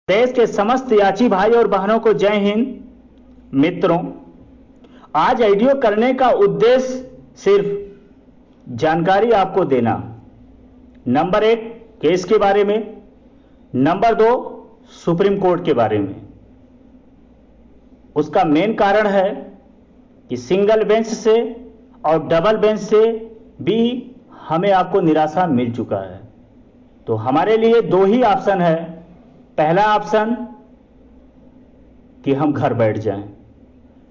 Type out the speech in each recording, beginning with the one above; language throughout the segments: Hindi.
देश के समस्त याची भाई और बहनों को जय हिंद। मित्रों, आज वीडियो करने का उद्देश्य सिर्फ जानकारी आपको देना। नंबर 1 केस के बारे में, नंबर 2 सुप्रीम कोर्ट के बारे में। उसका मेन कारण है कि सिंगल बेंच से और डबल बेंच से भी हमें आपको निराशा मिल चुका है। तो हमारे लिए दो ही ऑप्शन है। पहला ऑप्शन कि हम घर बैठ जाएं।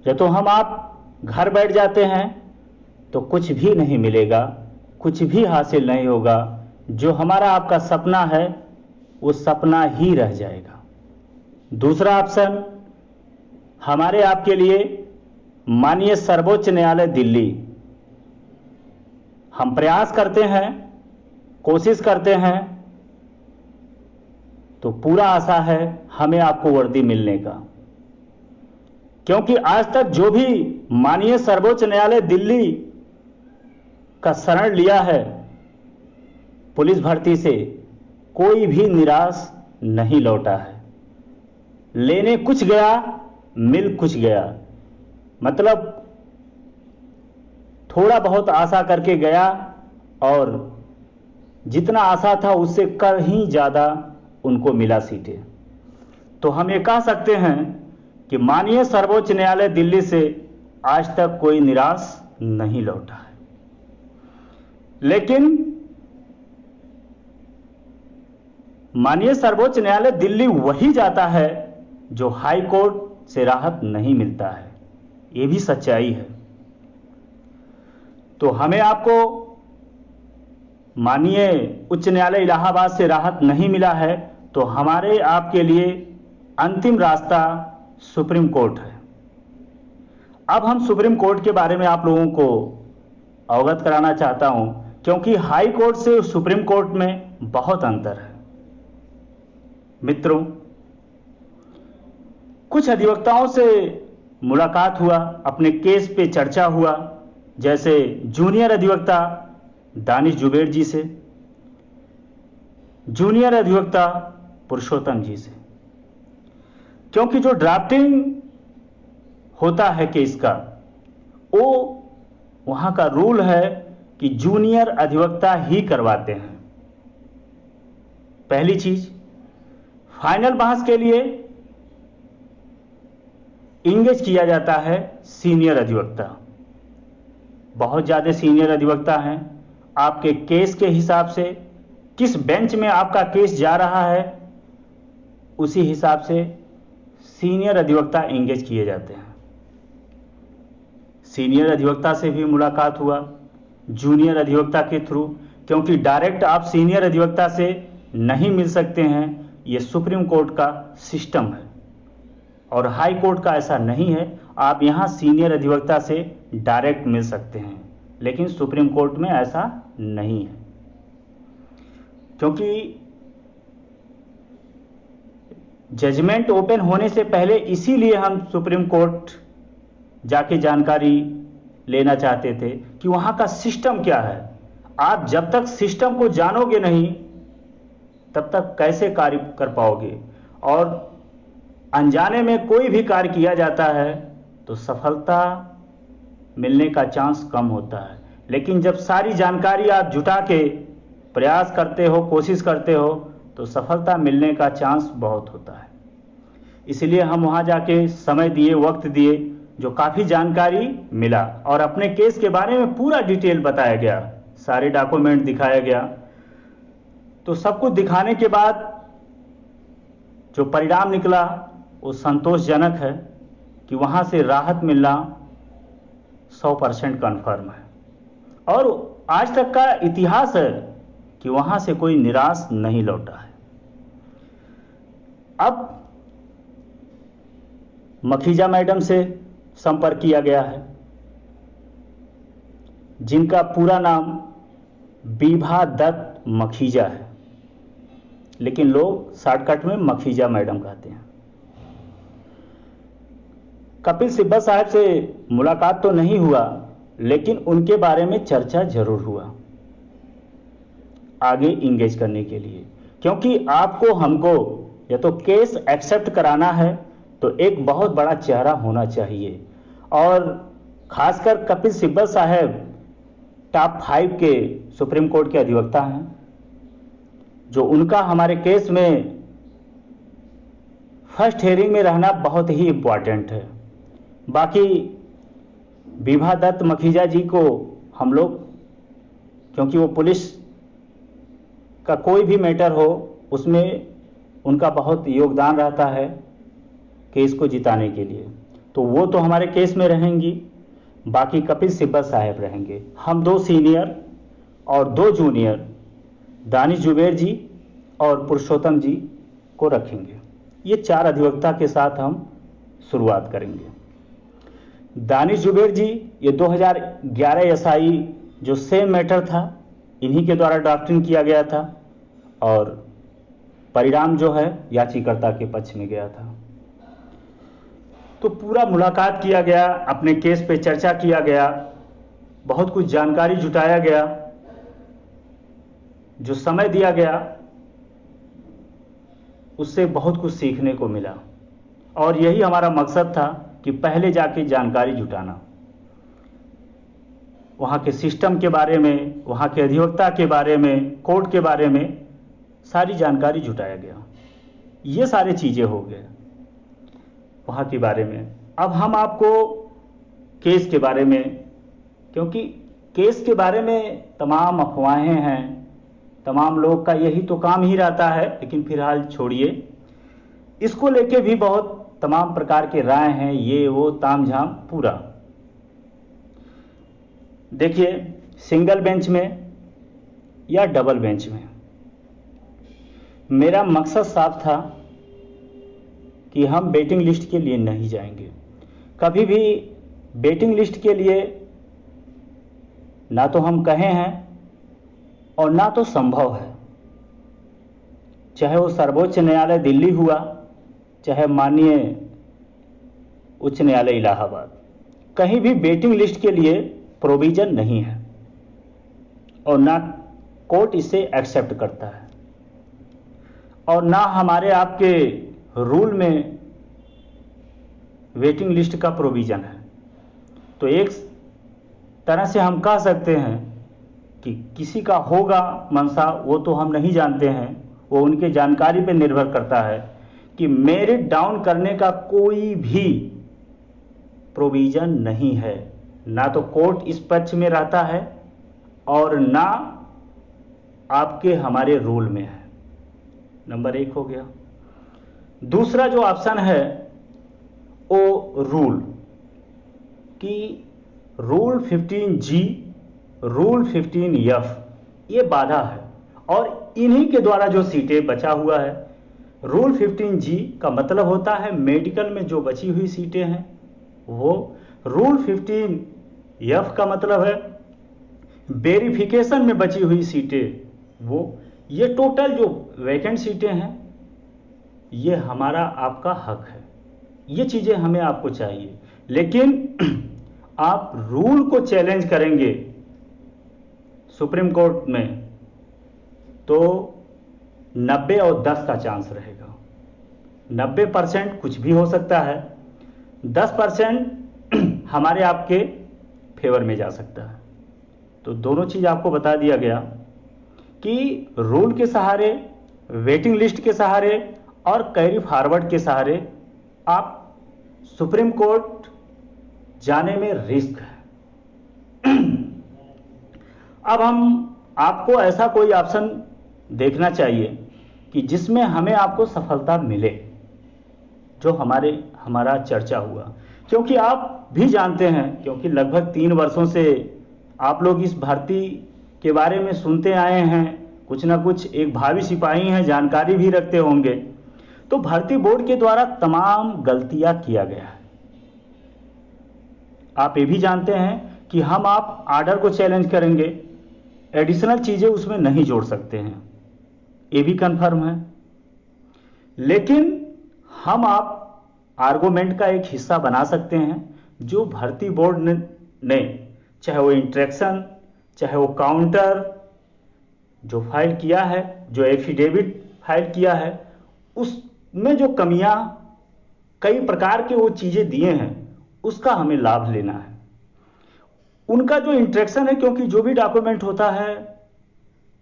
या तो आप घर बैठ जाते हैं तो कुछ भी नहीं मिलेगा, कुछ भी हासिल नहीं होगा। जो हमारा आपका सपना है वो सपना ही रह जाएगा। दूसरा ऑप्शन हमारे आपके लिए माननीय सर्वोच्च न्यायालय दिल्ली। हम प्रयास करते हैं, कोशिश करते हैं, तो पूरा आशा है हमें आपको वर्दी मिलने का। क्योंकि आज तक जो भी माननीय सर्वोच्च न्यायालय दिल्ली का शरण लिया है पुलिस भर्ती से, कोई भी निराश नहीं लौटा है। लेने कुछ गया, मिल कुछ गया। मतलब थोड़ा बहुत आशा करके गया और जितना आशा था उससे कहीं ज्यादा उनको मिला सीटें। तो हम ये कह सकते हैं कि माननीय सर्वोच्च न्यायालय दिल्ली से आज तक कोई निराश नहीं लौटा है। लेकिन माननीय सर्वोच्च न्यायालय दिल्ली वही जाता है जो हाई कोर्ट से राहत नहीं मिलता है। यह भी सच्चाई है। तो हमें आपको माननीय उच्च न्यायालय इलाहाबाद से राहत नहीं मिला है, तो हमारे आपके लिए अंतिम रास्ता सुप्रीम कोर्ट है। अब हम सुप्रीम कोर्ट के बारे में आप लोगों को अवगत कराना चाहता हूं, क्योंकि हाई कोर्ट से सुप्रीम कोर्ट में बहुत अंतर है। मित्रों, कुछ अधिवक्ताओं से मुलाकात हुआ, अपने केस पे चर्चा हुआ, जैसे जूनियर अधिवक्ता दानिश जुबैर जी से, जूनियर अधिवक्ता पुरुषोत्तम जी से। क्योंकि जो ड्राफ्टिंग होता है केस का, वो वहां का रूल है कि जूनियर अधिवक्ता ही करवाते हैं। पहली चीज, फाइनल बहस के लिए इंगेज किया जाता है सीनियर अधिवक्ता। बहुत ज्यादा सीनियर अधिवक्ता हैं। आपके केस के हिसाब से, किस बेंच में आपका केस जा रहा है, उसी हिसाब से सीनियर अधिवक्ता एंगेज किए जाते हैं। सीनियर अधिवक्ता से भी मुलाकात हुआ जूनियर अधिवक्ता के थ्रू, क्योंकि डायरेक्ट आप सीनियर अधिवक्ता से नहीं मिल सकते हैं। यह सुप्रीम कोर्ट का सिस्टम है और हाई कोर्ट का ऐसा नहीं है। आप यहां सीनियर अधिवक्ता से डायरेक्ट मिल सकते हैं, लेकिन सुप्रीम कोर्ट में ऐसा नहीं है। क्योंकि जजमेंट ओपन होने से पहले इसीलिए हम सुप्रीम कोर्ट जाके जानकारी लेना चाहते थे कि वहां का सिस्टम क्या है। आप जब तक सिस्टम को जानोगे नहीं तब तक कैसे कार्य कर पाओगे। और अनजाने में कोई भी कार्य किया जाता है तो सफलता मिलने का चांस कम होता है। लेकिन जब सारी जानकारी आप जुटा के प्रयास करते हो, कोशिश करते हो, तो सफलता मिलने का चांस बहुत होता है। इसलिए हम वहां जाके समय दिए, वक्त दिए, जो काफी जानकारी मिला और अपने केस के बारे में पूरा डिटेल बताया गया, सारे डॉक्यूमेंट दिखाया गया। तो सब कुछ दिखाने के बाद जो परिणाम निकला वो संतोषजनक है कि वहां से राहत मिलना 100% कन्फर्म है। और आज तक का इतिहास है कि वहां से कोई निराश नहीं लौटा है। अब मखीजा मैडम से संपर्क किया गया है, जिनका पूरा नाम बीभा दत्त मखीजा है, लेकिन लोग शॉर्टकट में मखीजा मैडम कहते हैं। कपिल सिब्बल साहब से मुलाकात तो नहीं हुआ, लेकिन उनके बारे में चर्चा जरूर हुआ आगे इंगेज करने के लिए। क्योंकि आपको हमको या तो केस एक्सेप्ट कराना है तो एक बहुत बड़ा चेहरा होना चाहिए। और खासकर कपिल सिब्बल साहब टॉप 5 के सुप्रीम कोर्ट के अधिवक्ता हैं, जो उनका हमारे केस में फर्स्ट हेयरिंग में रहना बहुत ही इम्पॉर्टेंट है। बाकी विभा दत्त मखीजा जी को हम लोग, क्योंकि वो पुलिस का कोई भी मैटर हो उसमें उनका बहुत योगदान रहता है केस को जिताने के लिए, तो वो तो हमारे केस में रहेंगी। बाकी कपिल सिब्बल साहब रहेंगे। हम 2 सीनियर और 2 जूनियर दानिश जुबैर जी और पुरुषोत्तम जी को रखेंगे। ये 4 अधिवक्ता के साथ हम शुरुआत करेंगे। दानिश जुबैर जी ये 2011 एसआई जो सेम मैटर था, इन्हीं के द्वारा ड्राफ्टिंग किया गया था और परिणाम जो है याचिकाकर्ता के पक्ष में गया था। तो पूरा मुलाकात किया गया, अपने केस पे चर्चा किया गया, बहुत कुछ जानकारी जुटाया गया, जो समय दिया गया उससे बहुत कुछ सीखने को मिला। और यही हमारा मकसद था कि पहले जाके जानकारी जुटाना, वहाँ के सिस्टम के बारे में, वहाँ के अधिवक्ता के बारे में, कोर्ट के बारे में सारी जानकारी जुटाया गया। ये सारी चीज़ें हो गए वहाँ के बारे में। अब हम आपको केस के बारे में, क्योंकि केस के बारे में तमाम अफवाहें हैं, तमाम लोग का यही तो काम ही रहता है, लेकिन फिलहाल छोड़िए, इसको लेके भी बहुत तमाम प्रकार के राय हैं, ये वो तामझाम पूरा। देखिए, सिंगल बेंच में या डबल बेंच में, मेरा मकसद साफ था कि हम वेटिंग लिस्ट के लिए नहीं जाएंगे। कभी भी वेटिंग लिस्ट के लिए ना तो हम कहे हैं और ना तो संभव है। चाहे वो सर्वोच्च न्यायालय दिल्ली हुआ, चाहे माननीय उच्च न्यायालय इलाहाबाद, कहीं भी वेटिंग लिस्ट के लिए प्रोविजन नहीं है और ना कोर्ट इसे एक्सेप्ट करता है और ना हमारे आपके रूल में वेटिंग लिस्ट का प्रोविजन है। तो एक तरह से हम कह सकते हैं कि किसी का होगा मनसा, वो तो हम नहीं जानते हैं, वो उनके जानकारी पे निर्भर करता है कि मेरिट डाउन करने का कोई भी प्रोविजन नहीं है। ना तो कोर्ट इस पक्ष में रहता है और ना आपके हमारे रूल में है। नंबर 1 हो गया। दूसरा जो ऑप्शन है वो रूल कि रूल 15G, रूल 15F ये बाधा है और इन्हीं के द्वारा जो सीटें बचा हुआ है। रूल 15G का मतलब होता है मेडिकल में जो बची हुई सीटें हैं वो। रूल 15F का मतलब है वेरिफिकेशन में बची हुई सीटें वो। ये टोटल जो वैकेंट सीटें हैं ये हमारा आपका हक है, ये चीज़ें हमें आपको चाहिए। लेकिन आप रूल को चैलेंज करेंगे सुप्रीम कोर्ट में तो 90 और 10 का चांस रहेगा। 90% कुछ भी हो सकता है, 10% हमारे आपके फेवर में जा सकता है। तो दोनों चीज़ आपको बता दिया गया कि रूल के सहारे, वेटिंग लिस्ट के सहारे और कैरी फॉरवर्ड के सहारे आप सुप्रीम कोर्ट जाने में रिस्क है। अब हम आपको ऐसा कोई ऑप्शन देखना चाहिए कि जिसमें हमें आपको सफलता मिले, जो हमारा चर्चा हुआ। क्योंकि आप भी जानते हैं, क्योंकि लगभग 3 वर्षों से आप लोग इस भर्ती के बारे में सुनते आए हैं, कुछ ना कुछ एक भावी सिपाही हैं, जानकारी भी रखते होंगे। तो भर्ती बोर्ड के द्वारा तमाम गलतियां किया गया है। आप ये भी जानते हैं कि हम आप आर्डर को चैलेंज करेंगे, एडिशनल चीजें उसमें नहीं जोड़ सकते हैं, ये भी कंफर्म है। लेकिन हम आप आर्गुमेंट का एक हिस्सा बना सकते हैं जो भर्ती बोर्ड ने चाहे वो इंट्रैक्शन, चाहे वो काउंटर जो फाइल किया है, जो एफिडेविट फाइल किया है, उस में जो कमियां, कई प्रकार के वो चीजें दिए हैं, उसका हमें लाभ लेना है। उनका जो इंटरेक्शन है, क्योंकि जो भी डॉक्यूमेंट होता है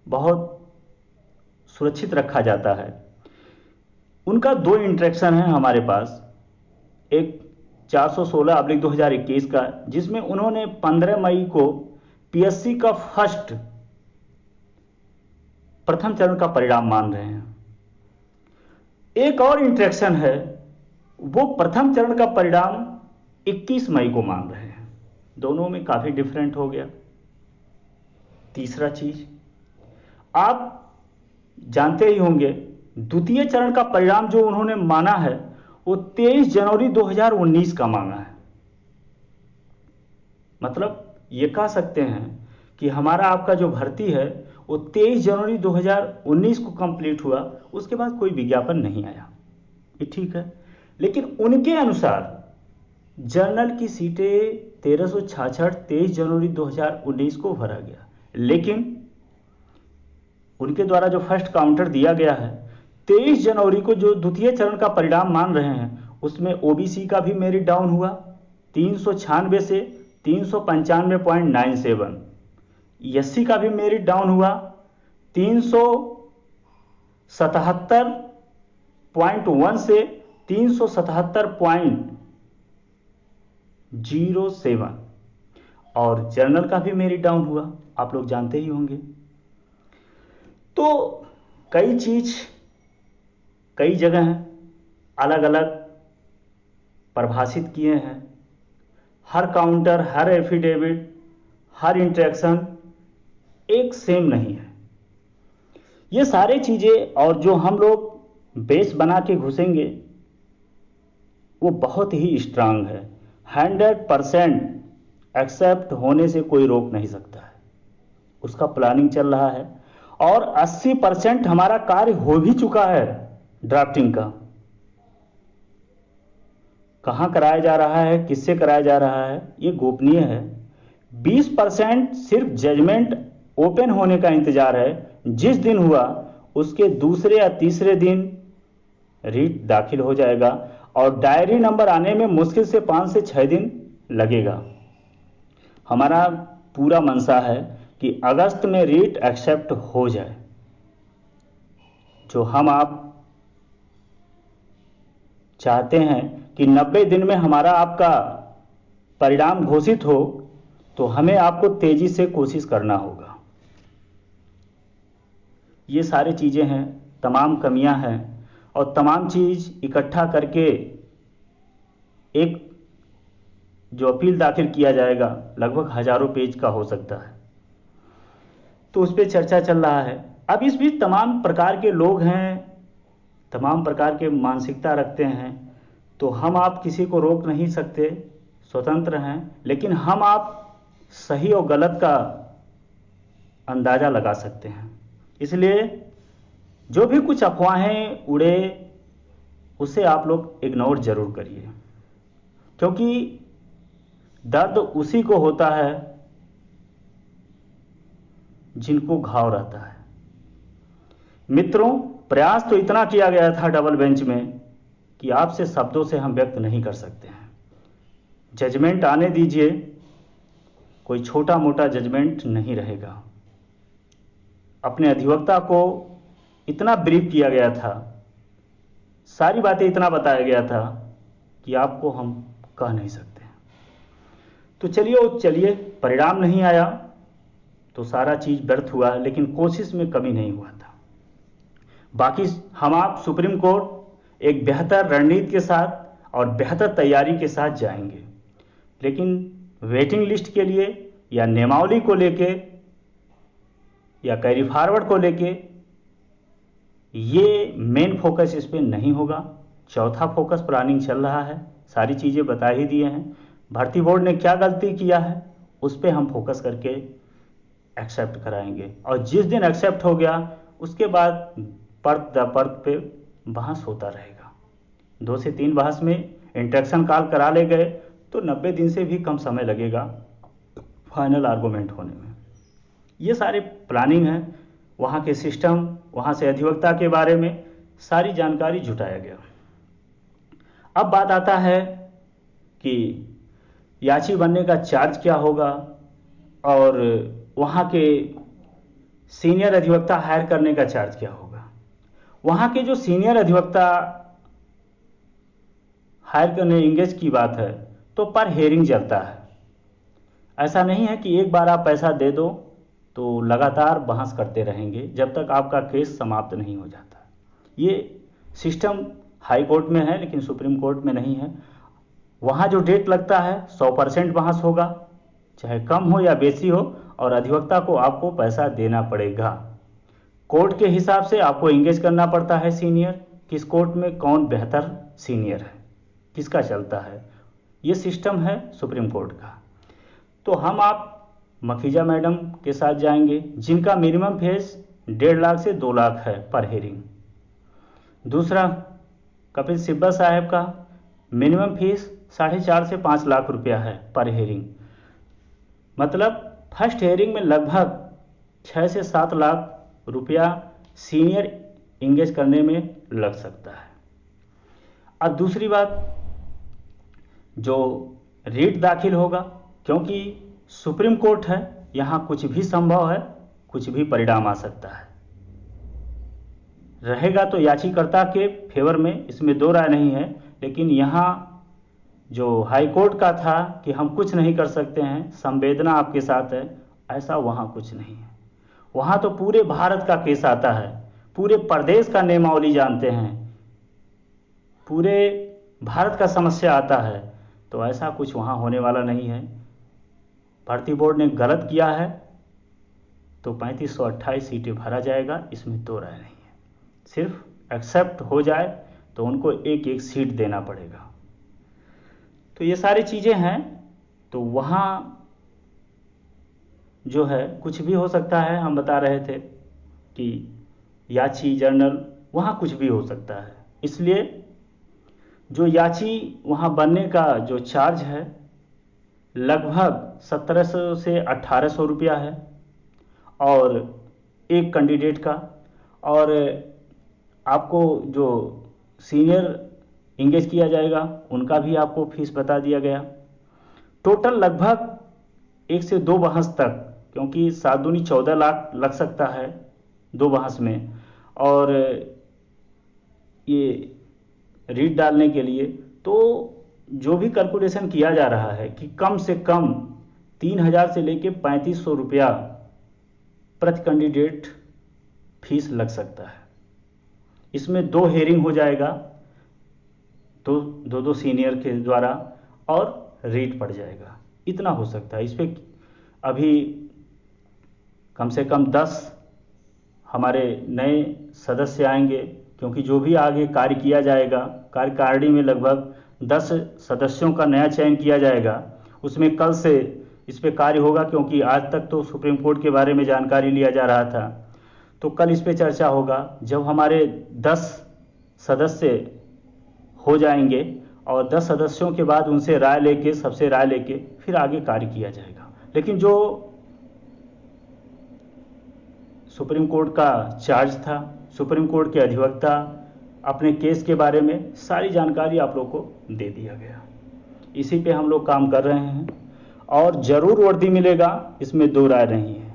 बहुत सुरक्षित रखा जाता है, उनका दो इंटरेक्शन है हमारे पास। एक 416/2021 का, जिसमें उन्होंने 15 मई को पीएससी का प्रथम चरण का परिणाम मान रहे हैं। एक और इंटरेक्शन है, वो प्रथम चरण का परिणाम 21 मई को मान रहे हैं। दोनों में काफी डिफरेंट हो गया। तीसरा चीज, आप जानते ही होंगे, द्वितीय चरण का परिणाम जो उन्होंने माना है वो 23 जनवरी 2019 का मांगा है। मतलब ये कह सकते हैं कि हमारा आपका जो भर्ती है वो 23 जनवरी 2019 को कंप्लीट हुआ, उसके बाद कोई विज्ञापन नहीं आया। ये ठीक है, लेकिन उनके अनुसार जनरल की सीटें 1366 23 जनवरी 2019 को भरा गया, लेकिन उनके द्वारा जो फर्स्ट काउंटर दिया गया है 23 जनवरी को, जो द्वितीय चरण का परिणाम मान रहे हैं, उसमें ओबीसी का भी मेरिट डाउन हुआ 396 से 395.97, एससी का भी मेरिट डाउन हुआ 377.1 से 377.07, और जनरल का भी मेरिट डाउन हुआ, आप लोग जानते ही होंगे। तो कई जगह अलग अलग परिभाषित किए हैं। हर काउंटर, हर एफिडेविट, हर इंटरेक्शन एक सेम नहीं है। ये सारे चीजें और जो हम लोग बेस बना के घुसेंगे वो बहुत ही स्ट्रांग है। 100% एक्सेप्ट होने से कोई रोक नहीं सकता है। उसका प्लानिंग चल रहा है और 80% हमारा कार्य हो भी चुका है। ड्राफ्टिंग का कहां कराया जा रहा है, किससे कराया जा रहा है, ये गोपनीय है। 20% सिर्फ जजमेंट ओपन होने का इंतजार है। जिस दिन हुआ उसके दूसरे या तीसरे दिन रीट दाखिल हो जाएगा और डायरी नंबर आने में मुश्किल से 5 से 6 दिन लगेगा। हमारा पूरा मनसा है कि अगस्त में रीट एक्सेप्ट हो जाए। जो हम आप चाहते हैं कि 90 दिन में हमारा आपका परिणाम घोषित हो, तो हमें आपको तेजी से कोशिश करना होगा। ये सारी चीजें हैं, तमाम कमियां हैं, और तमाम चीज इकट्ठा करके एक जो अपील दाखिल किया जाएगा लगभग हजारों पेज का हो सकता है। तो उस पर चर्चा चल रहा है। अब इस बीच तमाम प्रकार के लोग हैं, तमाम प्रकार के मानसिकता रखते हैं, तो हम आप किसी को रोक नहीं सकते, स्वतंत्र हैं, लेकिन हम आप सही और गलत का अंदाजा लगा सकते हैं। इसलिए जो भी कुछ अफवाहें उड़े उसे आप लोग इग्नोर जरूर करिए, क्योंकि दर्द उसी को होता है जिनको घाव रहता है। मित्रों, प्रयास तो इतना किया गया था डबल बेंच में कि आपसे शब्दों से हम व्यक्त नहीं कर सकते हैं। जजमेंट आने दीजिए, कोई छोटा मोटा जजमेंट नहीं रहेगा। अपने अधिवक्ता को इतना ब्रीफ किया गया था, सारी बातें इतना बताया गया था कि आपको हम कह नहीं सकते। तो चलिए परिणाम नहीं आया तो सारा चीज व्यर्थ हुआ, लेकिन कोशिश में कमी नहीं हुआ था। बाकी हम आप सुप्रीम कोर्ट एक बेहतर रणनीति के साथ और बेहतर तैयारी के साथ जाएंगे, लेकिन वेटिंग लिस्ट के लिए या नियमावली को लेके या कैरी फॉरवर्ड को लेके ये मेन फोकस इस पे नहीं होगा। चौथा फोकस प्लानिंग चल रहा है, सारी चीजें बता ही दिए हैं। भर्ती बोर्ड ने क्या गलती किया है उस पे हम फोकस करके एक्सेप्ट कराएंगे, और जिस दिन एक्सेप्ट हो गया उसके बाद परत दर परत पे बहस होता रहेगा। 2 से 3 बहस में इंटरेक्शन कॉल करा ले गए तो 90 दिन से भी कम समय लगेगा फाइनल आर्गूमेंट होने में। ये सारे प्लानिंग है, वहाँ के सिस्टम, वहाँ से अधिवक्ता के बारे में सारी जानकारी जुटाया गया। अब बात आता है कि याची बनने का चार्ज क्या होगा और वहाँ के सीनियर अधिवक्ता हायर करने का चार्ज क्या होगा। वहाँ के जो सीनियर अधिवक्ता हायर करने इंगेज की बात है तो पर हेयरिंग चलता है। ऐसा नहीं है कि एक बार आप पैसा दे दो तो लगातार बहस करते रहेंगे जब तक आपका केस समाप्त नहीं हो जाता। ये सिस्टम हाई कोर्ट में है लेकिन सुप्रीम कोर्ट में नहीं है। वहाँ जो डेट लगता है 100% बहस होगा, चाहे कम हो या बेसी हो, और अधिवक्ता को आपको पैसा देना पड़ेगा। कोर्ट के हिसाब से आपको इंगेज करना पड़ता है सीनियर, किस कोर्ट में कौन बेहतर सीनियर है, किसका चलता है। ये सिस्टम है सुप्रीम कोर्ट का। तो हम आप मखीजा मैडम के साथ जाएंगे जिनका मिनिमम फीस 1.5 लाख से 2 लाख है पर हेयरिंग। दूसरा कपिल सिब्बल साहब का मिनिमम फीस 4.5 से 5 लाख रुपया है पर हेयरिंग। मतलब फर्स्ट हेयरिंग में लगभग 6 से 7 लाख रुपया सीनियर इंगेज करने में लग सकता है। अब दूसरी बात, जो रीट दाखिल होगा, क्योंकि सुप्रीम कोर्ट है, यहाँ कुछ भी संभव है, कुछ भी परिणाम आ सकता है। रहेगा तो याचिकाकर्ता के फेवर में, इसमें दो राय नहीं है। लेकिन यहाँ जो हाई कोर्ट का था कि हम कुछ नहीं कर सकते हैं, संवेदना आपके साथ है, ऐसा वहाँ कुछ नहीं है। वहाँ तो पूरे भारत का केस आता है, पूरे प्रदेश का नियमावली जानते हैं, पूरे भारत का समस्या आता है। तो ऐसा कुछ वहाँ होने वाला नहीं है। भर्ती बोर्ड ने गलत किया है तो 3528 सीटें भरा जाएगा, इसमें दो राय नहीं है। सिर्फ एक्सेप्ट हो जाए तो उनको एक एक सीट देना पड़ेगा। तो ये सारी चीज़ें हैं। तो वहाँ जो है कुछ भी हो सकता है। हम बता रहे थे कि याची जर्नल, वहाँ कुछ भी हो सकता है। इसलिए जो याची वहाँ बनने का जो चार्ज है लगभग 1700 से 1800 रुपया है और एक कैंडिडेट का। और आपको जो सीनियर इंगेज किया जाएगा उनका भी आपको फीस बता दिया गया। टोटल लगभग 1 से 2 बहस तक, क्योंकि 7 दूनी 14 लाख लग सकता है 2 बहस में। और ये रीट डालने के लिए तो जो भी कैलकुलेशन किया जा रहा है कि कम से कम 3000 से लेके 3500 रुपया प्रति कैंडिडेट फीस लग सकता है। इसमें 2 हेयरिंग हो जाएगा, तो दो सीनियर के द्वारा, और रीट पड़ जाएगा। इतना हो सकता है। इस पर अभी कम से कम 10 हमारे नए सदस्य आएंगे, क्योंकि जो भी आगे कार्य किया जाएगा, कार्यकारिणी में लगभग 10 सदस्यों का नया चयन किया जाएगा। उसमें कल से इस पे कार्य होगा, क्योंकि आज तक तो सुप्रीम कोर्ट के बारे में जानकारी लिया जा रहा था, तो कल इस पे चर्चा होगा। जब हमारे 10 सदस्य हो जाएंगे और 10 सदस्यों के बाद उनसे राय लेके, सबसे राय लेके फिर आगे कार्य किया जाएगा। लेकिन जो सुप्रीम कोर्ट का चार्ज था, सुप्रीम कोर्ट के अधिवक्ता अपने केस के बारे में सारी जानकारी आप लोग को दे दिया गया। इसी पे हम लोग काम कर रहे हैं और ज़रूर वर्दी मिलेगा, इसमें दो राय नहीं है।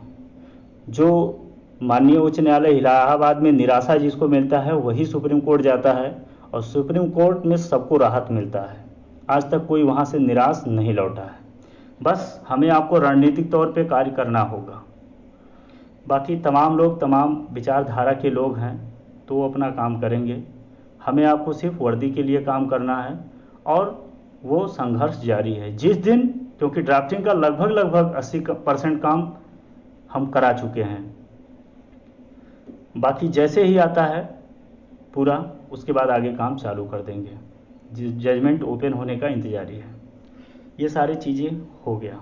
जो माननीय उच्च न्यायालय इलाहाबाद में निराशा जिसको मिलता है वही सुप्रीम कोर्ट जाता है, और सुप्रीम कोर्ट में सबको राहत मिलता है। आज तक कोई वहाँ से निराश नहीं लौटा है। बस हमें आपको रणनीतिक तौर पे कार्य करना होगा। बाकी तमाम लोग तमाम विचारधारा के लोग हैं तो वो अपना काम करेंगे। हमें आपको सिर्फ वर्दी के लिए काम करना है और वो संघर्ष जारी है। जिस दिन, क्योंकि ड्राफ्टिंग का लगभग 80% काम हम करा चुके हैं, बाकी जैसे ही आता है पूरा उसके बाद आगे काम चालू कर देंगे। जजमेंट ओपन होने का इंतजारी है। ये सारी चीज़ें हो गया,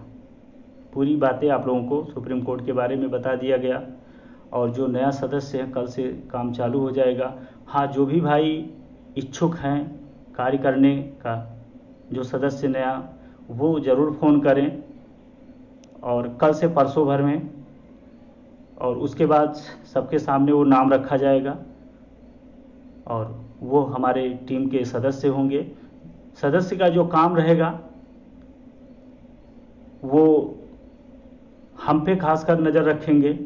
पूरी बातें आप लोगों को सुप्रीम कोर्ट के बारे में बता दिया गया। और जो नया सदस्य है कल से काम चालू हो जाएगा। हाँ, जो भी भाई इच्छुक हैं कार्य करने का, जो सदस्य नया, वो ज़रूर फ़ोन करें और कल से परसों भर में, और उसके बाद सबके सामने वो नाम रखा जाएगा और वो हमारे टीम के सदस्य होंगे। सदस्य का जो काम रहेगा वो हम पे खासकर नज़र रखेंगे।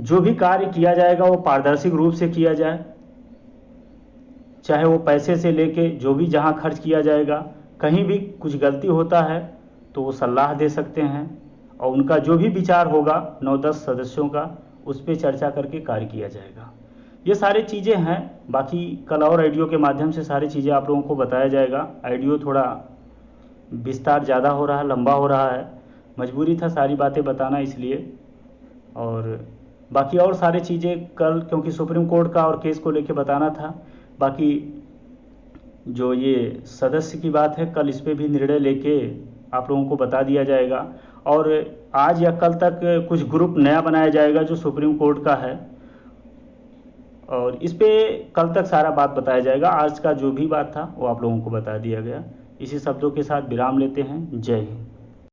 जो भी कार्य किया जाएगा वो पारदर्शी रूप से किया जाए, चाहे वो पैसे से लेके जो भी जहाँ खर्च किया जाएगा, कहीं भी कुछ गलती होता है तो वो सलाह दे सकते हैं और उनका जो भी विचार होगा 9-10 सदस्यों का, उस पर चर्चा करके कार्य किया जाएगा। ये सारी चीज़ें हैं। बाकी कल और ऑडियो के माध्यम से सारी चीज़ें आप लोगों को बताया जाएगा। ऑडियो थोड़ा विस्तार ज़्यादा हो रहा है, लंबा हो रहा है, मजबूरी था सारी बातें बताना इसलिए। और बाकी और सारी चीज़ें कल, क्योंकि सुप्रीम कोर्ट का और केस को लेके बताना था। बाकी जो ये सदस्य की बात है, कल इस पे भी निर्णय लेके आप लोगों को बता दिया जाएगा। और आज या कल तक कुछ ग्रुप नया बनाया जाएगा जो सुप्रीम कोर्ट का है, और इस पे कल तक सारा बात बताया जाएगा। आज का जो भी बात था वो आप लोगों को बता दिया गया। इसी शब्दों के साथ विराम लेते हैं। जय हिंद।